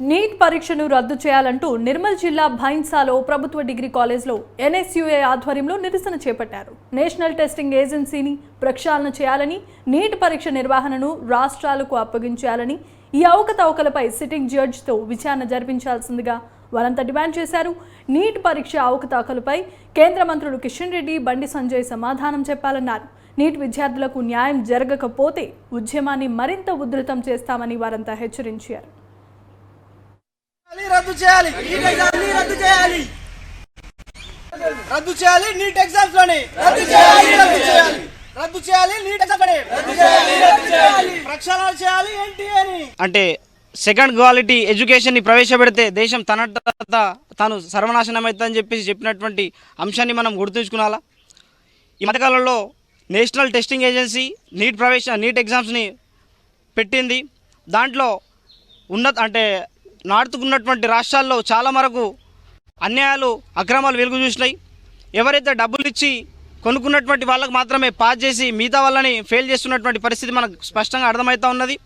Neat పరీక్షను రద్దు చేయాలంటూ నిర్మల్ జిల్లా భైన్సాలో ప్రభుత్వ డిగ్రీ కాలేజ్లో ఎన్ఎస్యుఏ ఆధ్వర్యంలో నిరసన చేపట్టారు. నేషనల్ టెస్టింగ్ ఏజెన్సీని ప్రక్షాళన చేయాలని, నీట్ పరీక్ష నిర్వహణను రాష్ట్రాలకు అప్పగించాలని, ఈ అవకతవకలపై సిట్టింగ్ జడ్జితో విచారణ జరిపించాల్సిందిగా వారంతా డిమాండ్ చేశారు. నీట్ పరీక్ష అవకతవకలపై కేంద్ర మంత్రులు కిషన్ రెడ్డి, బండి సంజయ్ సమాధానం చెప్పాలన్నారు. నీట్ విద్యార్థులకు న్యాయం జరగకపోతే ఉద్యమాన్ని మరింత ఉధృతం చేస్తామని వారంతా హెచ్చరించారు. రద్దు చేయాలి రద్దు చేయాలి నీట్ ఎగ్జామ్స్ లోని రద్దు చేయాలి నీట్ ఎగ్జామ్స్ ప్రక్షాళన చేయాలి ఎన్టీఏని. అంటే సెకండ్ క్వాలిటీ ఎడ్యుకేషన్ని ప్రవేశపెడితే దేశం తాను సర్వనాశనం అవుతుందని చెప్పినటువంటి అంశాన్ని మనం గుర్తుంచుకోవాలా. ఈ మధ్యకాలంలో నేషనల్ టెస్టింగ్ ఏజెన్సీ నీట్ ఎగ్జామ్స్ని పెట్టింది. దాంట్లో నార్త్కు ఉన్నటువంటి రాష్ట్రాల్లో చాలా వరకు అన్యాయాలు, అక్రమాలు వెలుగు చూసినాయి. ఎవరైతే డబ్బులు ఇచ్చి కొనుక్కున్నటువంటి వాళ్ళకు మాత్రమే పాస్ చేసి మిగతా వాళ్ళని ఫెయిల్ చేస్తున్నటువంటి పరిస్థితి మనకు స్పష్టంగా అర్థమవుతూ ఉన్నది.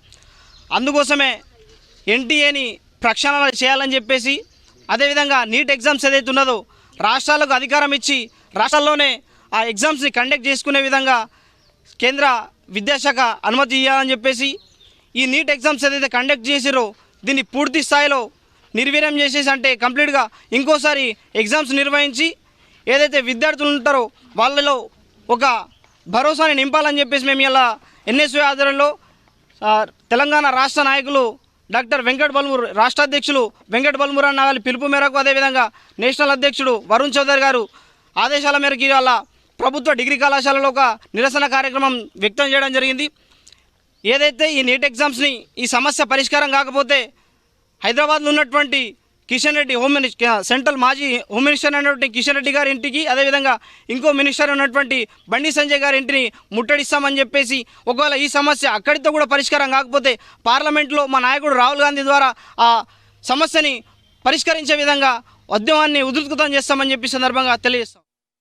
అందుకోసమే ఎన్టీఏని ప్రక్షాళన చేయాలని చెప్పేసి, అదేవిధంగా నీట్ ఎగ్జామ్స్ ఏదైతే ఉన్నదో రాష్ట్రాలకు అధికారం ఇచ్చి రాష్ట్రాల్లోనే ఆ ఎగ్జామ్స్ని కండక్ట్ చేసుకునే విధంగా కేంద్ర విద్యాశాఖ అనుమతి ఇవ్వాలని చెప్పేసి, ఈ నీట్ ఎగ్జామ్స్ ఏదైతే కండక్ట్ చేసిరో దీన్ని పూర్తి స్థాయిలో నిర్వీర్యం చేసేసి, అంటే కంప్లీట్గా ఇంకోసారి ఎగ్జామ్స్ నిర్వహించి ఏదైతే విద్యార్థులు ఉంటారో వాళ్ళలో ఒక భరోసాని నింపాలని చెప్పేసి మేము ఇలా ఎన్ఎస్యూ ఆధ్వర్యంలో తెలంగాణ రాష్ట్ర నాయకులు డాక్టర్ వెంకట్ బల్మూర్, రాష్ట్ర అధ్యక్షులు వెంకట్ బల్మూర్ అన్న వాళ్ళ పిలుపు మేరకు, అదేవిధంగా నేషనల్ అధ్యక్షుడు వరుణ్ చౌదరి గారు ఆదేశాల మేరకు ఇవాళ ప్రభుత్వ డిగ్రీ కళాశాలలో ఒక నిరసన కార్యక్రమం వ్యక్తం చేయడం జరిగింది. ఏదైతే ఈ నీట్ ఎగ్జామ్స్ని ఈ సమస్య పరిష్కారం కాకపోతే హైదరాబాద్లో ఉన్నటువంటి కిషన్ రెడ్డి సెంట్రల్ మాజీ హోమ్ మినిస్టర్ అయినటువంటి కిషన్ రెడ్డి గారి ఇంటికి, అదేవిధంగా ఇంకో మినిస్టర్ ఉన్నటువంటి బండి సంజయ్ గారి ఇంటిని ముట్టడిస్తామని చెప్పేసి, ఒకవేళ ఈ సమస్య అక్కడితో కూడా పరిష్కారం కాకపోతే పార్లమెంట్లో మా నాయకుడు రాహుల్ గాంధీ ద్వారా ఆ సమస్యని పరిష్కరించే విధంగా ఉద్యమాన్ని ఉధృతం చేస్తామని చెప్పి సందర్భంగా తెలియజేస్తాం.